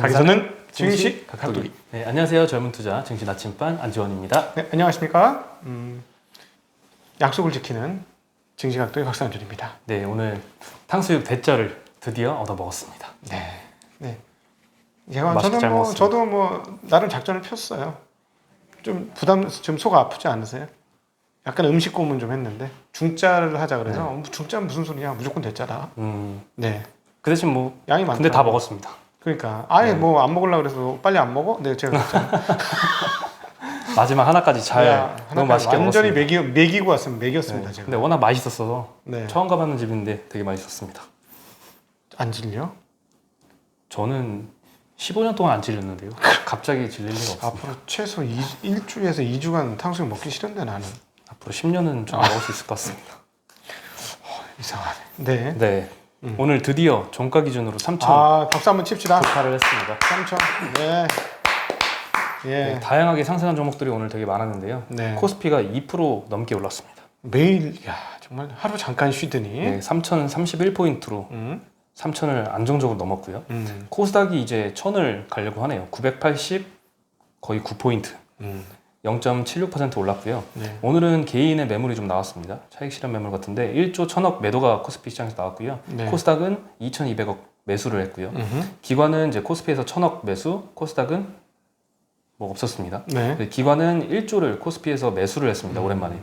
가기서는 증시 각도기. 네, 안녕하세요. 젊은 투자 증시 나침반 안지원입니다. 네, 안녕하십니까. 약속을 지키는 증시 각도기 박상준입니다. 네, 오늘 탕수육 대짜를 드디어 얻어 먹었습니다. 네. 제가 맛있게 잘 먹었습니다. 저도 나름 작전을 폈어요. 좀 속 아프지 않으세요? 약간 음식 고문 좀 했는데 중짜를 하자 그래서 중짜는 무슨 소리야? 무조건 대짜다. 네. 그 대신 양이 많다. 근데 다 먹었습니다. 그러니까 아예 안 먹으려고 그래서 빨리 안 먹어? 네, 제가 그랬잖아요. 마지막 하나까지 너무 맛있게 완전히 먹었습니다. 먹이고 왔으면 먹였습니다. 네. 제가. 근데 워낙 맛있었어서 네. 처음 가봤는 집인데 되게 맛있었습니다. 안 질려? 저는 15년 동안 안 질렸는데요. 갑자기 질릴 리가 없습니다. 앞으로 최소 1주에서 2주간 탕수육 먹기 싫은데 나는. 앞으로 10년은 좀 먹을 수 있을 것 같습니다. 이상하네. 네. 네. 오늘 드디어 종가 기준으로 3천 박수 한번 칩시다. 돌파를 했습니다. 3천. 네. 예. 네, 다양하게 상승한 종목들이 오늘 되게 많았는데요. 네. 코스피가 2% 넘게 올랐습니다. 매일 정말 하루 잠깐 쉬더니. 네, 3,031포인트로 3,000을 안정적으로 넘었고요. 코스닥이 이제 1,000을 가려고 하네요. 980 거의 9포인트. 0.76% 올랐고요. 네. 오늘은 개인의 매물이 좀 나왔습니다. 차익 실현 매물 같은데 1조 1,000억 매도가 코스피 시장에서 나왔고요. 네. 코스닥은 2,200억 매수를 했고요. 기관은 이제 코스피에서 1,000억 매수, 코스닥은 없었습니다. 네. 기관은 1조를 코스피에서 매수를 했습니다. 오랜만에.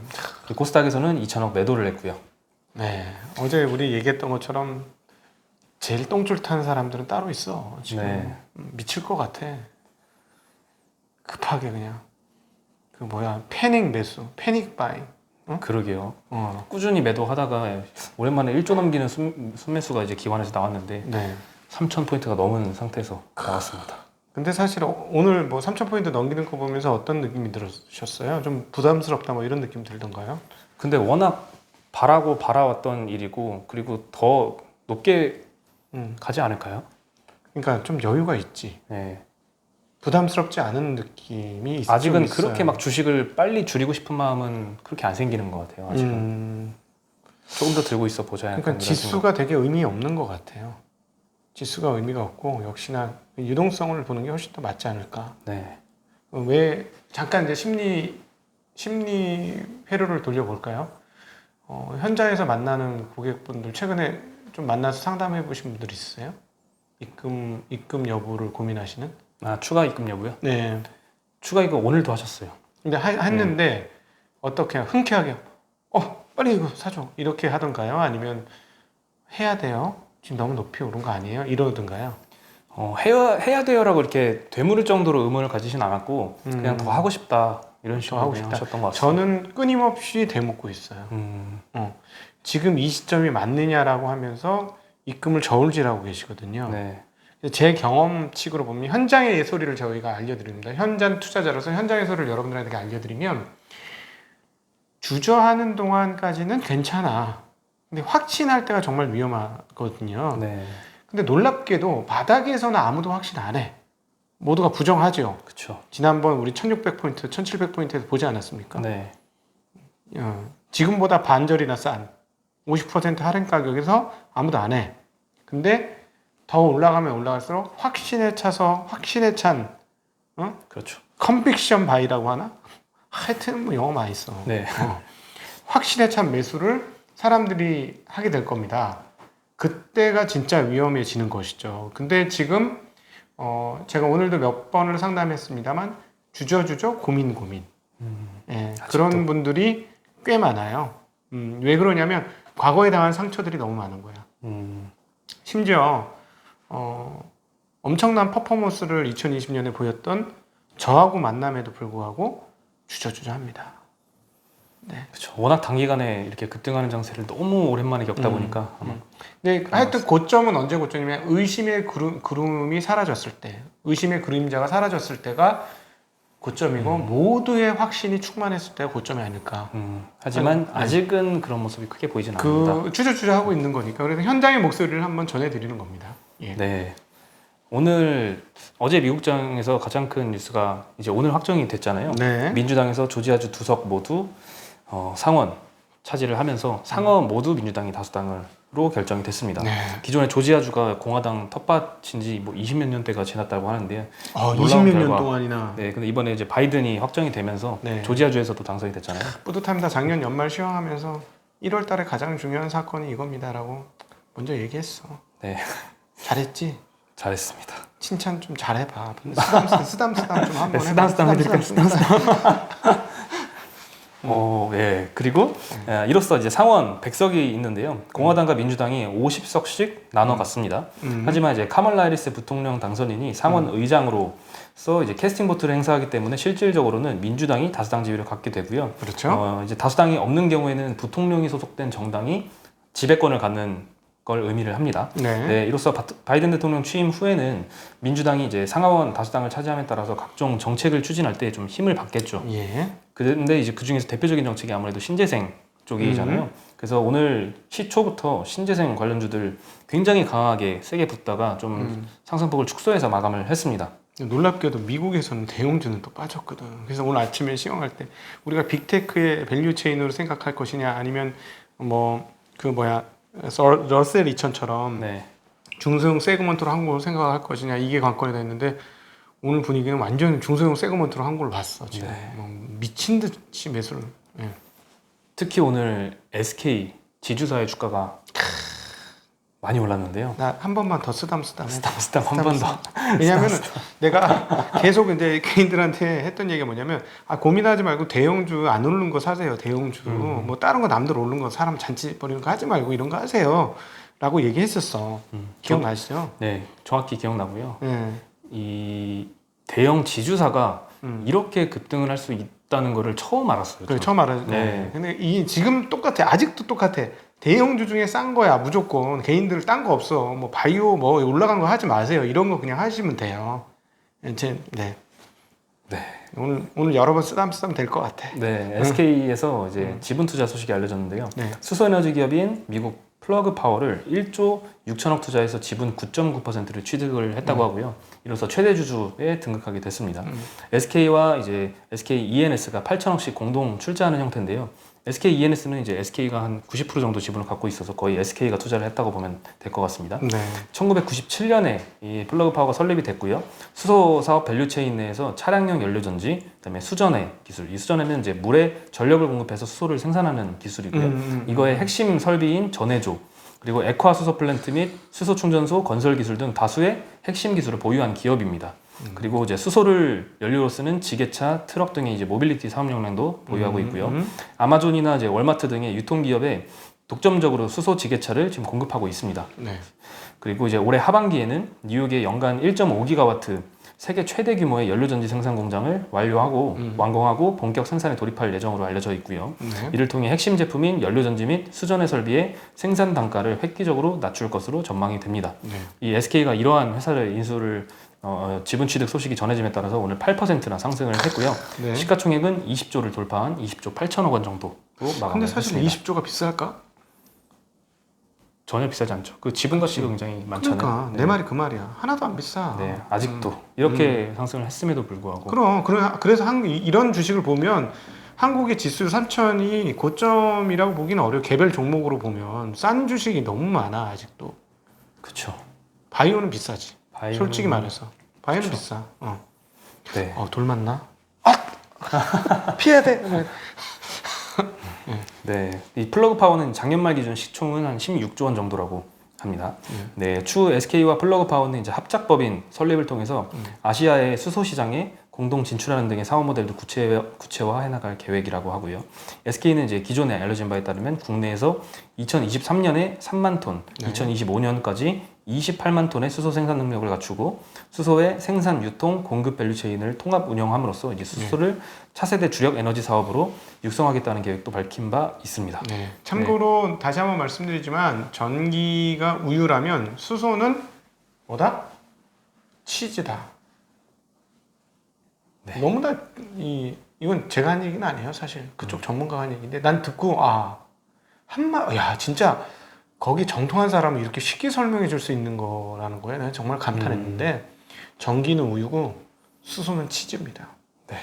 코스닥에서는 2,000억 매도를 했고요. 네. 어제 우리 얘기했던 것처럼 제일 똥줄 탄 사람들은 따로 있어. 지금 네. 미칠 것 같아. 급하게 그냥. 패닉 매수, 패닉 바잉. 그러게요. 꾸준히 매도하다가 오랜만에 1조 넘기는 순매수가 이제 기관에서 나왔는데 네. 3,000포인트가 넘은 상태에서 나왔습니다. 근데 사실 오늘 3,000포인트 넘기는 거 보면서 어떤 느낌이 들으셨어요? 좀 부담스럽다 이런 느낌 들던가요? 근데 워낙 바라왔던 일이고 그리고 더 높게 가지 않을까요? 그러니까 좀 여유가 있지. 네. 부담스럽지 않은 느낌이 아직은 좀 그렇게 있어요. 막 주식을 빨리 줄이고 싶은 마음은 그렇게 안 생기는 것 같아요. 아직은 조금 더 들고 있어 보자. 그러니까 약간 지수가 되게 의미 없는 것 같아요. 지수가 의미가 없고 역시나 유동성을 보는 게 훨씬 더 맞지 않을까. 네. 왜 잠깐 이제 심리 회로를 돌려볼까요? 현장에서 만나는 고객분들 최근에 좀 만나서 상담해 보신 분들 있으세요? 입금 여부를 고민하시는? 추가 입금 여부요? 네. 추가 입금 오늘도 하셨어요. 근데 했는데 어떻게 흔쾌하게 빨리 이거 사줘 이렇게 하던가요? 아니면 해야 돼요? 지금 너무 높이 오른 거 아니에요? 이러던가요? 해야 돼요라고 이렇게 되물을 정도로 의문을 가지진 않았고 그냥 더 하고 싶다 이런 식으로 하고 그냥 싶다. 하셨던 것 같습니다. 저는 끊임없이 되묻고 있어요. 지금 이 시점이 맞느냐라고 하면서 입금을 저울질하고 계시거든요. 네. 제 경험칙으로 보면 현장의 예소리를 저희가 알려드립니다. 현장 투자자로서 현장의 소리를 여러분들한테 알려드리면 주저하는 동안까지는 괜찮아. 근데 확신할 때가 정말 위험하거든요. 네. 근데 놀랍게도 바닥에서는 아무도 확신 안 해. 모두가 부정하죠. 그렇죠. 지난번 우리 1600포인트, 1700포인트에서 보지 않았습니까? 네. 지금보다 반절이나 싼 50% 할인 가격에서 아무도 안 해. 근데 더 올라가면 올라갈수록 확신에 찬 그렇죠. 컨빅션 바이라고 하나? 하여튼 영어 많이 써. 네. 확신에 찬 매수를 사람들이 하게 될 겁니다. 그때가 진짜 위험해지는 것이죠. 근데 지금 제가 오늘도 몇 번을 상담했습니다만 주저주저 고민. 예, 그런 분들이 꽤 많아요. 왜 그러냐면 과거에 당한 상처들이 너무 많은 거야. 심지어 엄청난 퍼포먼스를 2020년에 보였던 저하고 만남에도 불구하고 주저주저합니다. 네. 그렇죠. 워낙 단기간에 이렇게 급등하는 장세를 너무 오랜만에 겪다 보니까 아마. 근데 하여튼 고점은 언제 고점이냐면 의심의 구름이 사라졌을 때, 의심의 그림자가 사라졌을 때가 고점이고 모두의 확신이 충만했을 때가 고점이 아닐까. 하지만 아직은 그런 모습이 크게 보이진 않는다. 주저주저하고 있는 거니까. 그래서 현장의 목소리를 한번 전해드리는 겁니다. 예. 네. 오늘 어제 미국장에서 가장 큰 뉴스가 이제 오늘 확정이 됐잖아요. 네. 민주당에서 조지아주 두 석 모두 상원 차지를 하면서 상원 모두 민주당이 다수당으로 결정이 됐습니다. 네. 기존의 조지아주가 공화당 텃밭인지 뭐 20몇 년대가 지났다고 하는데요. 20몇 년 결과. 동안이나. 네, 근데 이번에 이제 바이든이 확정이 되면서 네. 조지아주에서도 당선이 됐잖아요. 뿌듯합니다. 작년 연말 시황하면서 1월 달에 가장 중요한 사건이 이겁니다라고 먼저 얘기했어. 네, 잘했지? 잘했습니다. 칭찬 좀 잘해봐. 쓰담쓰담 좀 한번 네, 해봐. 쓰담쓰담 해드릴까요? 예. 그리고 이로써 이제 상원 100석이 있는데요. 공화당과 민주당이 50석씩 나눠 갔습니다. 하지만 이제 카멀라 해리스 부통령 당선인이 상원 의장으로서 이제 캐스팅 보트를 행사하기 때문에 실질적으로는 민주당이 다수당 지위를 갖게 되고요. 그렇죠. 이제 다수당이 없는 경우에는 부통령이 소속된 정당이 지배권을 갖는 걸 의미를 합니다. 네. 네, 이로써 바이든 대통령 취임 후에는 민주당이 이제 상하원 다수당을 차지함에 따라서 각종 정책을 추진할 때 좀 힘을 받겠죠. 예. 근데 이제 그 중에서 대표적인 정책이 아무래도 신재생 쪽이잖아요. 그래서 오늘 시초부터 신재생 관련주들 굉장히 강하게 세게 붙다가 좀 상승폭을 축소해서 마감을 했습니다. 놀랍게도 미국에서는 대형주는 또 빠졌거든. 그래서 오늘 아침에 시황할 때 우리가 빅테크의 밸류 체인으로 생각할 것이냐 아니면 뭐 그 러셀 2000처럼 네. 중소형 세그먼트로 한 걸로 생각할 것이냐 이게 관건이 됐는데 오늘 분위기는 완전 중소형 세그먼트로 한 걸로 봤어 지금. 네. 뭐 미친 듯이 매수를. 예. 특히 오늘 SK 지주사의 주가가 많이 올랐는데요. 나 한 번만 더 쓰담 스탐 한 번 더. 왜냐면은 내가 계속 이제 개인들한테 했던 얘기가 뭐냐면 고민하지 말고 대형주 안 오르는 거 사세요. 대형주 뭐 다른 거 남들 오르는 거 사람 잔치 버리는 거 하지 말고 이런 거 하세요. 라고 얘기했었어. 기억나시죠? 네, 정확히 기억나고요. 네. 이 대형 지주사가 이렇게 급등을 할 수 있다는 거를 처음 알았어요. 그래 저는. 처음 알았죠. 네. 근데 이 지금 똑같아. 아직도 똑같아. 대형주 중에 싼 거야 무조건. 개인들 딴 거 없어. 뭐 바이오 뭐 올라간 거 하지 마세요. 이런 거 그냥 하시면 돼요. 네. 네. 오늘 여러 번 쓰담쓰담 될 것 같아. 네, SK에서 이제 지분 투자 소식이 알려졌는데요. 네. 수소에너지 기업인 미국 플러그 파워를 1조 6천억 투자해서 지분 9.9%를 취득을 했다고 하고요. 이로써 최대 주주에 등극하게 됐습니다. SK와 이제 SK E&S가 8천억씩 공동 출자하는 형태인데요. SK E&S는 이제 SK가 한 90% 정도 지분을 갖고 있어서 거의 SK가 투자를 했다고 보면 될 것 같습니다. 네. 1997년에 이 플러그 파워가 설립이 됐고요. 수소 사업 밸류체인 내에서 차량용 연료전지, 그다음에 수전해 기술. 이 수전해는 이제 물에 전력을 공급해서 수소를 생산하는 기술이고요. 이거의 핵심 설비인 전해조, 그리고 액화 수소 플랜트 및 수소 충전소 건설 기술 등 다수의 핵심 기술을 보유한 기업입니다. 그리고 이제 수소를 연료로 쓰는 지게차, 트럭 등의 이제 모빌리티 사업 역량도 보유하고 있고요. 아마존이나 이제 월마트 등의 유통기업에 독점적으로 수소 지게차를 지금 공급하고 있습니다. 네. 그리고 이제 올해 하반기에는 뉴욕의 연간 1.5기가와트 세계 최대 규모의 연료전지 생산 공장을 완료하고 완공하고 본격 생산에 돌입할 예정으로 알려져 있고요. 네. 이를 통해 핵심 제품인 연료전지 및 수전해 설비의 생산 단가를 획기적으로 낮출 것으로 전망이 됩니다. 네. 이 SK가 이러한 회사를 인수를 지분 취득 소식이 전해짐에 따라서 오늘 8%나 상승을 했고요. 네. 시가총액은 20조를 돌파한 20조 8천억 원 정도로 마감을 근데 사실 했습니다. 20조가 비쌀까? 전혀 비싸지 않죠. 그 지분 가치가 굉장히 많잖아요. 그러니까 네. 내 말이 그 말이야. 하나도 안 비싸. 네, 아직도 이렇게 상승을 했음에도 불구하고 그래서 이런 주식을 보면 한국의 지수 3천이 고점이라고 보기는 어려워. 개별 종목으로 보면 싼 주식이 너무 많아 아직도. 그렇죠. 바이오는 비싸지. 바이오는- 솔직히 말해서 바이오는 그쵸. 비싸. 네. 돌 맞나? 피해야 돼. 네. 이 플러그 파워는 작년 말 기준 시총은 한 16조 원 정도라고 합니다. 네. 추후 SK와 플러그 파워는 이제 합작법인 설립을 통해서 아시아의 수소 시장에 공동 진출하는 등의 사업 모델도 구체화해 나갈 계획이라고 하고요. SK는 이제 기존에 알려진 바에 따르면 국내에서 2023년에 3만 톤, 네. 2025년까지 28만 톤의 수소 생산 능력을 갖추고 수소의 생산, 유통, 공급 밸류 체인을 통합 운영함으로써 이제 수소를 차세대 주력 에너지 사업으로 육성하겠다는 계획도 밝힌 바 있습니다. 네. 참고로 다시 한번 말씀드리지만 전기가 우유라면 수소는 뭐다? 치즈다. 네. 너무나 이건 제가 한 얘기는 아니에요 사실 그쪽 전문가가 한 얘기인데 난 듣고 야 진짜 거기 정통한 사람은 이렇게 쉽게 설명해 줄 수 있는 거라는 거에 내가 정말 감탄했는데 전기는 우유고 수소는 치즈입니다. 네.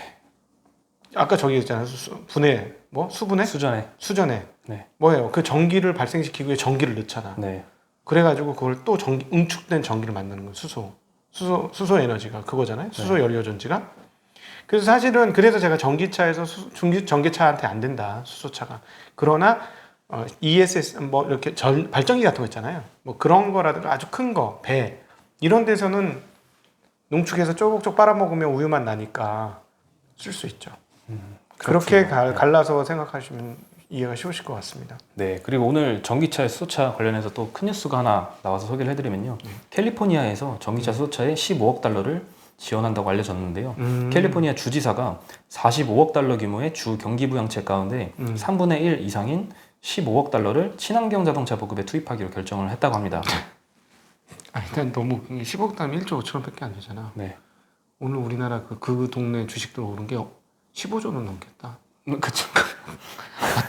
아까 저기 있잖아요 분해 수분해 수전에 수전해 네. 뭐예요? 그 전기를 발생시키기 위해 전기를 넣잖아. 네. 그래가지고 그걸 또 응축된 전기를 만드는 거예요. 수소 에너지가 그거잖아요. 수소 연료 전지가. 그래서 사실은 그래서 제가 전기차에서 전기차한테 안 된다. 수소차가. 그러나 ESS 뭐 이렇게 발전기 같은 거 있잖아요. 뭐 그런 거라든가 아주 큰 거, 배 이런 데서는 농축해서 쪼곡쪼곡 빨아먹으면 우유만 나니까 쓸 수 있죠. 그렇게 갈라서 생각하시면 이해가 쉬우실 것 같습니다. 네, 그리고 오늘 전기차, 수소차 관련해서 또 큰 뉴스가 하나 나와서 소개를 해드리면요. 캘리포니아에서 전기차, 수소차에 15억 달러를 지원한다고 알려졌는데요. 캘리포니아 주지사가 45억 달러 규모의 주 경기 부양책 가운데 3분의 1 이상인 15억 달러를 친환경 자동차 보급에 투입하기로 결정을 했다고 합니다. 일단 너무 10억 달러면 1조 5천원밖에 안 되잖아. 네, 오늘 우리나라 그 동네 주식들 오른 게 15조는 넘겠다. 그렇죠.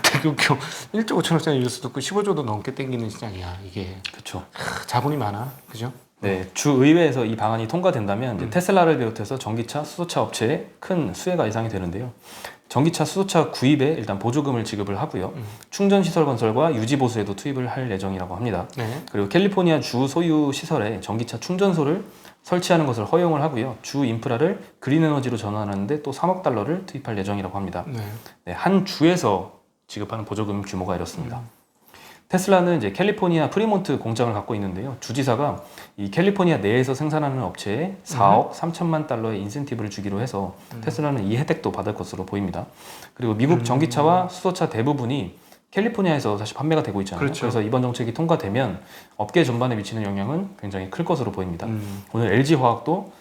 되게 웃겨. 1조 5천원짜리 뉴스 듣고 15조도 넘게 땡기는 시장이야 이게. 그렇죠. 자본이 많아, 그죠? 네, 주 의회에서 이 방안이 통과된다면 이제 테슬라를 비롯해서 전기차, 수소차 업체에 큰 수혜가 예상이 되는데요. 전기차, 수소차 구입에 일단 보조금을 지급을 하고요. 충전 시설 건설과 유지 보수에도 투입을 할 예정이라고 합니다. 네. 그리고 캘리포니아 주 소유 시설에 전기차 충전소를 설치하는 것을 허용을 하고요. 주 인프라를 그린 에너지로 전환하는데 또 3억 달러를 투입할 예정이라고 합니다. 네. 네, 한 주에서 지급하는 보조금 규모가 이렇습니다. 테슬라는 이제 캘리포니아 프리몬트 공장을 갖고 있는데요. 주지사가 이 캘리포니아 내에서 생산하는 업체에 4억 3천만 달러의 인센티브를 주기로 해서 테슬라는 이 혜택도 받을 것으로 보입니다. 그리고 미국 전기차와 수소차 대부분이 캘리포니아에서 사실 판매가 되고 있잖아요. 그렇죠. 그래서 이번 정책이 통과되면 업계 전반에 미치는 영향은 굉장히 클 것으로 보입니다. 오늘 LG화학도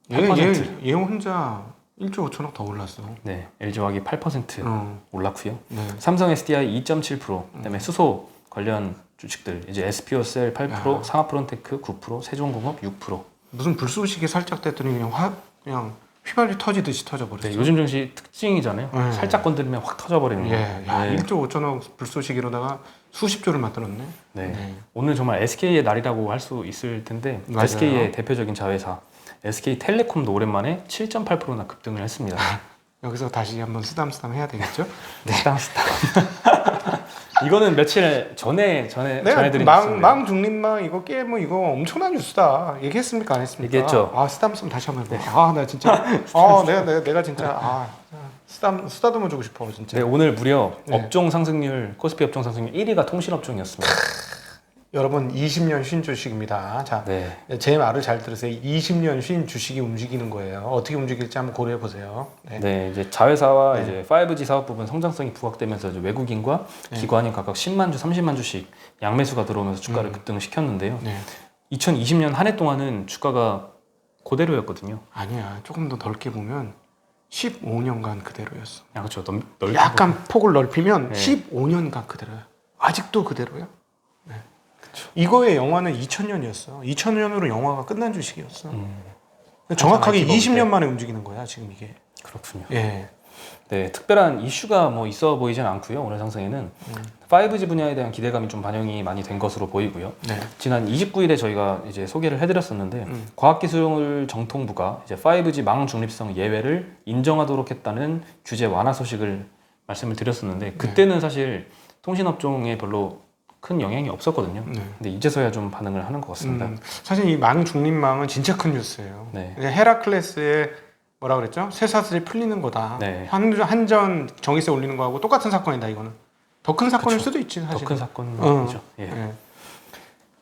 8%. 얘 혼자 1조 5천억 더 올랐어. 네, LG화학이 8% 올랐고요. 네. 삼성 SDI 2.7%, 그다음에 수소 관련 주식들 이제 SPO셀 8%, 상하프론테크 9%, 세종공업 6%. 무슨 불쏘시개 살짝 됐더니 그냥 휘발유 터지듯이 터져버렸어. 네, 요즘 증시 특징이잖아요. 네. 살짝 건드리면 확 터져버리는 거. 예, 야, 네. 1조 5천억 불쏘시개로다가 수십 조를 만들었네. 네. 네. 오늘 정말 SK의 날이라고 할 수 있을 텐데 맞아요. SK의 대표적인 자회사 SK텔레콤도 오랜만에 7.8%나 급등을 했습니다. 여기서 다시 한번 쓰담쓰담 해야 되겠죠? 네. 이거는 며칠 전에 전해드린 내가 뉴스인데. 망 중립망 이거 게임 이거 엄청난 뉴스다. 얘기했습니까 안 했습니까? 얘기했죠. 쓰담쓰담 다시 한번 해봐. 나 진짜 내가 진짜 쓰다듬어 주고 싶어 진짜. 네, 오늘 무려 네. 업종 상승률 코스피 업종 상승률 1위가 통신업종이었습니다. 여러분 20년 쉰 주식입니다. 자, 네. 제 말을 잘 들으세요. 20년 쉰 주식이 움직이는 거예요. 어떻게 움직일지 한번 고려해 보세요. 네. 네, 이제 자회사와 이제 5G 사업 부분 성장성이 부각되면서 이제 외국인과 기관이 각각 10만 주, 30만 주씩 양매수가 들어오면서 주가를 급등시켰는데요. 네. 2020년 한 해 동안은 주가가 그대로였거든요. 아니야. 조금 더 넓게 보면 15년간 그대로였어. 그렇죠. 넓게 약간 폭을 넓히면 네. 15년간 그대로야. 아직도 그대로야. 네. 이거의 영화는 2000년이었어. 2000년으로 영화가 끝난 주식이었어. 정확하게 IT 20년 만에 움직이는 거야 지금 이게. 그렇군요. 예. 네, 특별한 이슈가 뭐 있어 보이진 않고요. 오늘 상승에는 5G 분야에 대한 기대감이 좀 반영이 많이 된 것으로 보이고요. 네. 지난 29일에 저희가 이제 소개를 해드렸었는데 과학기술정통부가 이제 5G 망 중립성 예외를 인정하도록 했다는 규제 완화 소식을 말씀을 드렸었는데 그때는 사실 통신업종에 별로 큰 영향이 없었거든요. 네. 근데 이제서야 좀 반응을 하는 것 같습니다. 사실 이 망 중립망은 진짜 큰 뉴스예요. 네. 헤라클레스의 뭐라 그랬죠? 쇠사슬이 풀리는 거다. 네. 한전 정의세 올리는 거하고 똑같은 사건이다 이거는. 더 큰 사건일 수도 있지 사실. 더 큰 사건이죠. 예. 예.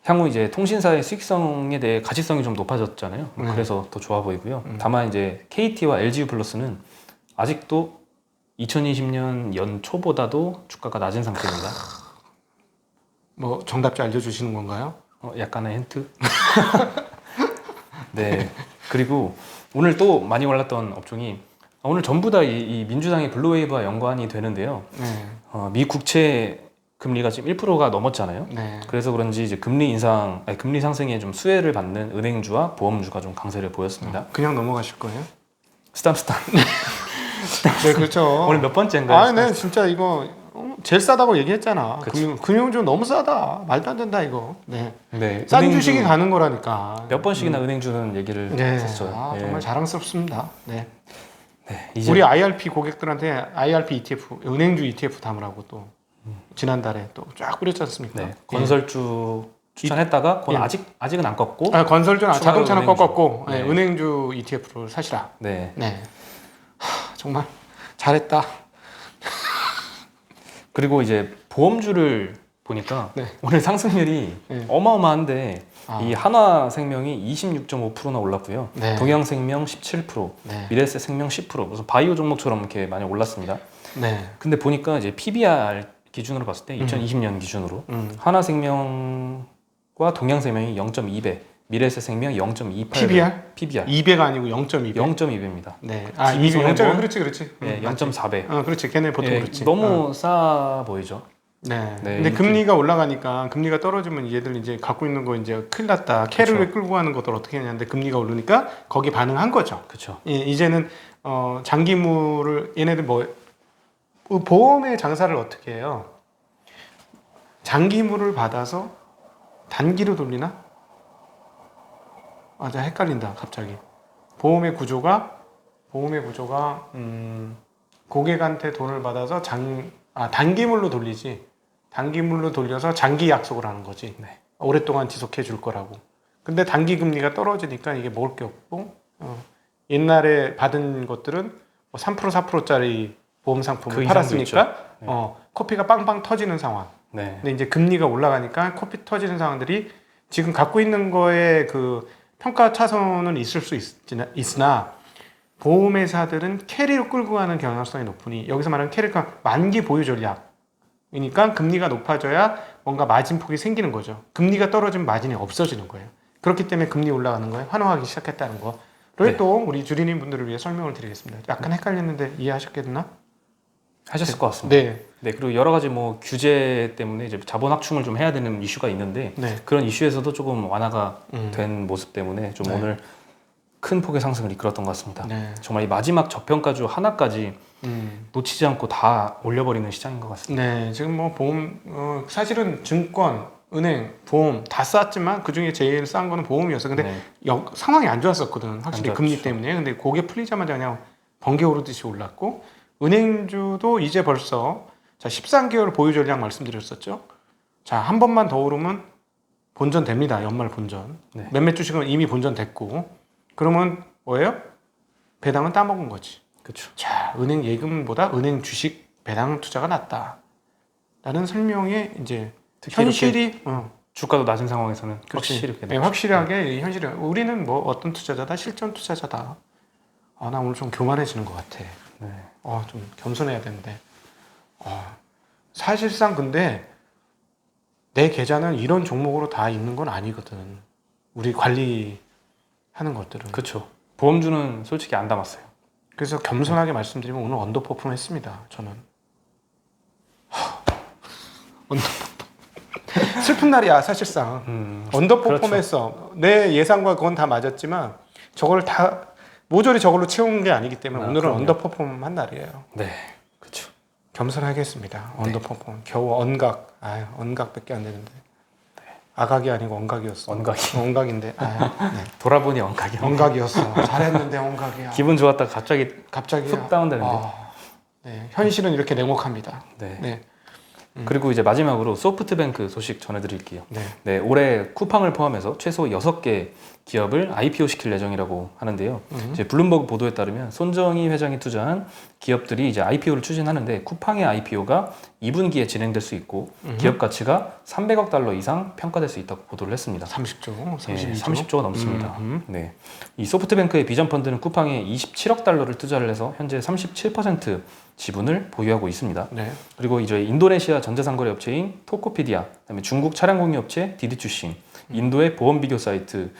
향후 이제 통신사의 수익성에 대해 가치성이 좀 높아졌잖아요. 그래서 더 좋아 보이고요. 다만 이제 KT와 LGU 플러스는 아직도 2020년 연초보다도 주가가 낮은 상태입니다. 뭐 정답지 알려주시는 건가요? 약간의 힌트. 네. 그리고 오늘 또 많이 올랐던 업종이 오늘 전부 다 이 민주당의 블루웨이브와 연관이 되는데요. 네. 미 국채 금리가 지금 1%가 넘었잖아요. 네. 그래서 그런지 이제 금리 상승에 좀 수혜를 받는 은행주와 보험주가 좀 강세를 보였습니다. 그냥 넘어가실 거예요? 스담. 네, 그렇죠. 오늘 몇 번째인가요? 네, 진짜 이거 제일 싸다고 얘기했잖아. 그쵸. 금융주 너무 싸다. 말도 안 된다 이거. 네. 네. 싼 은행주 주식이 가는 거라니까. 몇 번씩이나 은행주는 얘기를 네. 했었죠. 예. 정말 자랑스럽습니다. 네. 네. 이제 우리 IRP 고객들한테 IRP ETF, 은행주 ETF 담으라고 또. 지난달에 또 쫙 뿌렸지 않습니까? 네. 건설주 추천했다가 그건 예. 아직은 안 꺾고. 건설주는 추가로 자동차는 은행주. 꺾었고 네. 은행주 ETF를 사시라. 네. 네. 정말 잘했다. 그리고 이제 보험주를 보니까 네. 오늘 상승률이 네. 어마어마한데 아. 이 한화생명이 26.5%나 올랐고요. 네. 동양생명 17%, 네. 미래에셋생명 10%, 무슨 바이오 종목처럼 이렇게 많이 올랐습니다. 네. 근데 보니까 이제 PBR 기준으로 봤을 때 2020년 기준으로 한화생명과 동양생명이 0.2배, 미래에셋생명이 0.28배. PBR? 2배가 아니고 0.2배. 0.2배입니다. 네. DB손해보험? 0.2. 그렇지. 네, 맞지. 0.4배. 그렇지. 걔네 보통 그렇지. 너무 싸 보이죠. 네. 네, 근데 이게- 금리가 올라가니까 금리가 떨어지면 얘들 이제 갖고 있는 거 이제 큰일 났다. 캐리를 끌고 가는 것들 어떻게 하냐는데 금리가 오르니까 거기 반응한 거죠. 그렇죠. 예, 이제는 장기물을 얘네들 보험의 장사를 어떻게 해요? 장기물을 받아서 단기로 돌리나? 아, 나 헷갈린다 갑자기. 보험의 구조가 고객한테 돈을 받아서 단기물로 돌리지. 단기물로 돌려서 장기 약속을 하는 거지. 네. 오랫동안 지속해 줄 거라고. 근데 단기 금리가 떨어지니까 이게 먹을 게 없고 옛날에 받은 것들은 3% 4%짜리 보험 상품을 그 이상도 팔았으니까 네. 코피가 빵빵 터지는 상황. 네. 근데 이제 금리가 올라가니까 코피 터지는 상황들이 지금 갖고 있는 거에 그 평가 차선은 있을 수 있으나 보험회사들은 캐리로 끌고 가는 경향성이 높으니 여기서 말하는 캐리가 만기 보유 전략이니까 금리가 높아져야 뭔가 마진폭이 생기는 거죠. 금리가 떨어지면 마진이 없어지는 거예요. 그렇기 때문에 금리 올라가는 거에 환호하기 시작했다는 거. 그리고 네. 또 우리 주린이 분들을 위해 설명을 드리겠습니다. 약간 헷갈렸는데 이해하셨겠나? 하셨을 것 같습니다. 네. 네, 그리고 여러 가지 뭐 규제 때문에 이제 자본 확충을 좀 해야 되는 이슈가 있는데 네. 그런 이슈에서도 조금 완화가 된 모습 때문에 좀 네. 오늘 큰 폭의 상승을 이끌었던 것 같습니다. 네. 정말 이 마지막 저평가주 하나까지 놓치지 않고 다 올려버리는 시장인 것 같습니다. 네, 지금 뭐 보험 사실은 증권, 은행, 보험 다 쌌지만 그 중에 제일 싼 거는 보험이었어. 근데 네. 상황이 안 좋았었거든. 확실히 안 금리 좋았죠. 때문에. 근데 고개 풀리자마자 그냥 번개 오르듯이 올랐고 은행주도 이제 벌써 자 13개월 보유 전략 말씀드렸었죠. 자, 한 번만 더 오르면 본전 됩니다. 연말 본전. 네. 몇몇 주식은 이미 본전 됐고 그러면 뭐예요? 배당은 따먹은 거지. 그렇죠. 자, 은행 예금보다 은행 주식 배당 투자가 낫다. 라는 설명에 이제 특히 현실이 주가도 낮은 상황에서는 그렇지. 확실히 이렇게 네, 확실하게 이 현실이 우리는 뭐 어떤 투자자다 실전 투자자다. 아, 나 오늘 좀 교만해지는 것 같아. 네. 좀 겸손해야 되는데. 사실상 근데 내 계좌는 이런 종목으로 다 있는 건 아니거든. 우리 관리하는 것들은. 그렇죠. 보험주는 솔직히 안 담았어요. 그래서 겸손하게 말씀드리면 오늘 언더퍼폼 했습니다. 저는. 언더퍼폼. 슬픈 날이야 사실상. 언더퍼폼했어. 내 예상과 그건 다 맞았지만 저걸 다 모조리 저걸로 채운 게 아니기 때문에 오늘은 그럼요. 언더퍼폼 한 날이에요. 네, 그렇죠. 겸손하겠습니다. 언더퍼폼. 겨우 언각. 언각밖에 안 되는데. 아각이 아니고 언각이었어. 언각이. 언각인데. 네. 돌아보니 언각이. 언각이었어. 잘했는데 언각이야. 기분 좋았다 갑자기 갑자기 훅 다운되는데. 네. 현실은 이렇게 냉혹합니다. 네. 네. 그리고 이제 마지막으로 소프트뱅크 소식 전해드릴게요. 네. 네, 올해 쿠팡을 포함해서 최소 6개 기업을 IPO 시킬 예정이라고 하는데요. 이제 블룸버그 보도에 따르면 손정희 회장이 투자한 기업들이 이제 IPO를 추진하는데 쿠팡의 IPO가 2분기에 진행될 수 있고 기업 가치가 300억 달러 이상 평가될 수 있다고 보도를 했습니다. 30조, 32조. 네, 30조가 넘습니다. 네. 이 소프트뱅크의 비전 펀드는 쿠팡에 27억 달러를 투자를 해서 현재 37% 지분을 보유하고 있습니다. 네. 그리고 이제 인도네시아 전자상거래 업체인 토코피디아, 그다음에 중국 차량 공유 업체 디디추싱, 인도의 보험 비교 사이트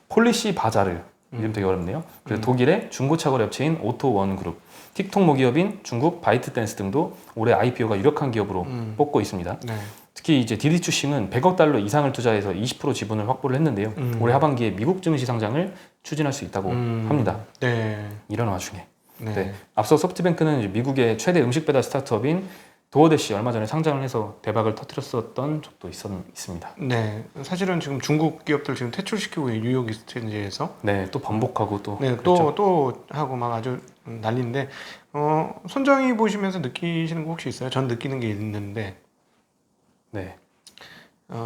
폴리시 바자르, 이름 되게 어렵네요. 그리고 독일의 중고차 거래 업체인 오토원그룹, 틱톡 모기업인 중국 바이트댄스 등도 올해 IPO가 유력한 기업으로 뽑고 있습니다. 네. 특히 이제 디디추싱은 100억 달러 이상을 투자해서 20% 지분을 확보를 했는데요. 올해 하반기에 미국 증시 상장을 추진할 수 있다고 합니다. 네. 이런 와중에. 네. 네. 앞서 소프트뱅크는 이제 미국의 최대 음식 배달 스타트업인 도어대시 얼마 전에 상장을 해서 대박을 터뜨렸었던 적도 있습니다. 네. 사실은 지금 중국 기업들 지금 퇴출시키고 뉴욕 익스체인지에서 네, 또 번복하고 또 네, 그랬죠. 또 하고 막 아주 난리인데 손정희 보시면서 느끼시는 거 혹시 있어요? 전 느끼는 게 있는데 네.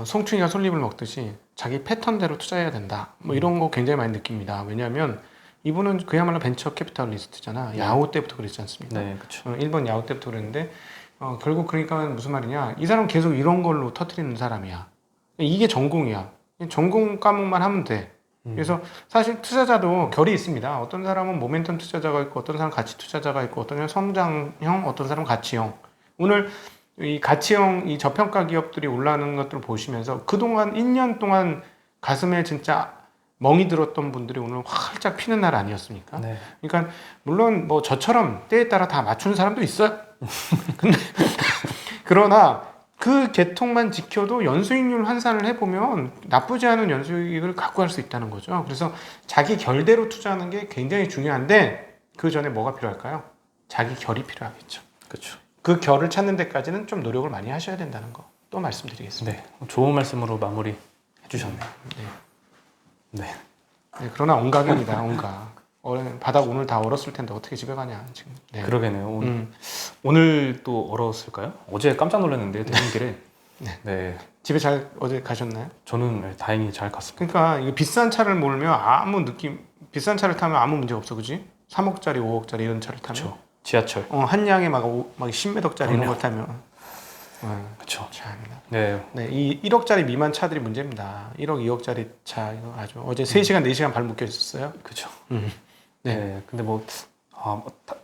송충이가 솔잎을 먹듯이 자기 패턴대로 투자해야 된다. 뭐 이런 거 굉장히 많이 느낍니다. 왜냐하면 이분은 그야말로 벤처 캐피탈리스트잖아. 야후 때부터 그랬지 않습니까? 네, 그렇죠. 일본 야후 때부터 그랬는데 결국 그러니까 무슨 말이냐? 이 사람 계속 이런 걸로 터트리는 사람이야. 이게 전공이야. 전공 과목만 하면 돼. 그래서 사실 투자자도 결이 있습니다. 어떤 사람은 모멘텀 투자자가 있고 어떤 사람은 가치 투자자가 있고 어떤 사람은 성장형, 어떤 사람은 가치형. 오늘 이 가치형 이 저평가 기업들이 올라가는 것들을 보시면서 그동안 1년 동안 가슴에 진짜 멍이 들었던 분들이 오늘 활짝 피는 날 아니었습니까? 네. 그러니까 물론 뭐 저처럼 때에 따라 다 맞추는 사람도 있어요. 근데 그러나 그 계통만 지켜도 연수익률 환산을 해보면 나쁘지 않은 연수익을 갖고 갈 수 있다는 거죠. 그래서 자기 결대로 투자하는 게 굉장히 중요한데 그 전에 뭐가 필요할까요? 자기 결이 필요하겠죠. 그렇죠. 그 결을 찾는 데까지는 좀 노력을 많이 하셔야 된다는 거 또 말씀드리겠습니다. 네. 좋은 말씀으로 마무리 해주셨네요. 네. 네. 네, 그러나 온각입니다. 온각. 바닥 오늘 다 얼었을 텐데 어떻게 집에 가냐 지금. 네. 그러게네요. 오늘 또 얼었을까요? 어제 깜짝 놀랐는데 퇴근길에. 네. 네. 집에 잘 어제 가셨나요? 저는 다행히 잘 갔습니다. 그러니까 이거 비싼 차를 몰면 비싼 차를 타면 아무 문제 없어, 그지? 3억짜리, 5억짜리 이런 차를 타면. 그렇죠. 지하철. 한 양에 막 10매덕짜리 이런 거 타면. 그렇죠. 참나. 네. 네, 이 1억짜리 미만 차들이 문제입니다. 1억, 2억짜리 차 이거 아주 어제 3시간, 4시간 발 묶여 있었어요. 그렇죠. 네. 네. 근데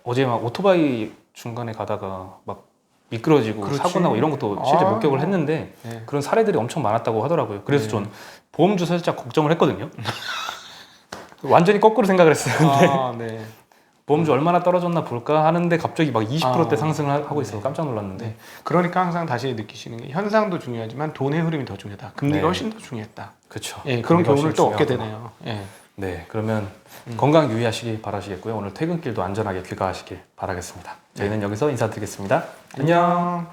어제 막 오토바이 중간에 가다가 막 미끄러지고 그렇지. 사고 나고 이런 것도 실제 목격을 했는데 네. 그런 사례들이 엄청 많았다고 하더라고요. 그래서 네. 전 보험주 살짝 걱정을 했거든요. 완전히 거꾸로 생각을 했어요. 근데 네. 보험주 얼마나 떨어졌나 볼까 하는데 갑자기 막 20%대 상승을 하고 있어서 네. 깜짝 놀랐는데. 네. 그러니까 항상 다시 느끼시는 게 현상도 중요하지만 돈의 흐름이 더 중요하다. 금리가 네. 훨씬 더 중요했다. 그렇죠. 예, 그런 금리가 교훈을 훨씬 또 얻게 중요하구나. 되네요. 예. 네, 그러면 건강 유의하시기 바라시겠고요. 오늘 퇴근길도 안전하게 귀가하시길 바라겠습니다. 저희는 여기서 인사드리겠습니다. 안녕.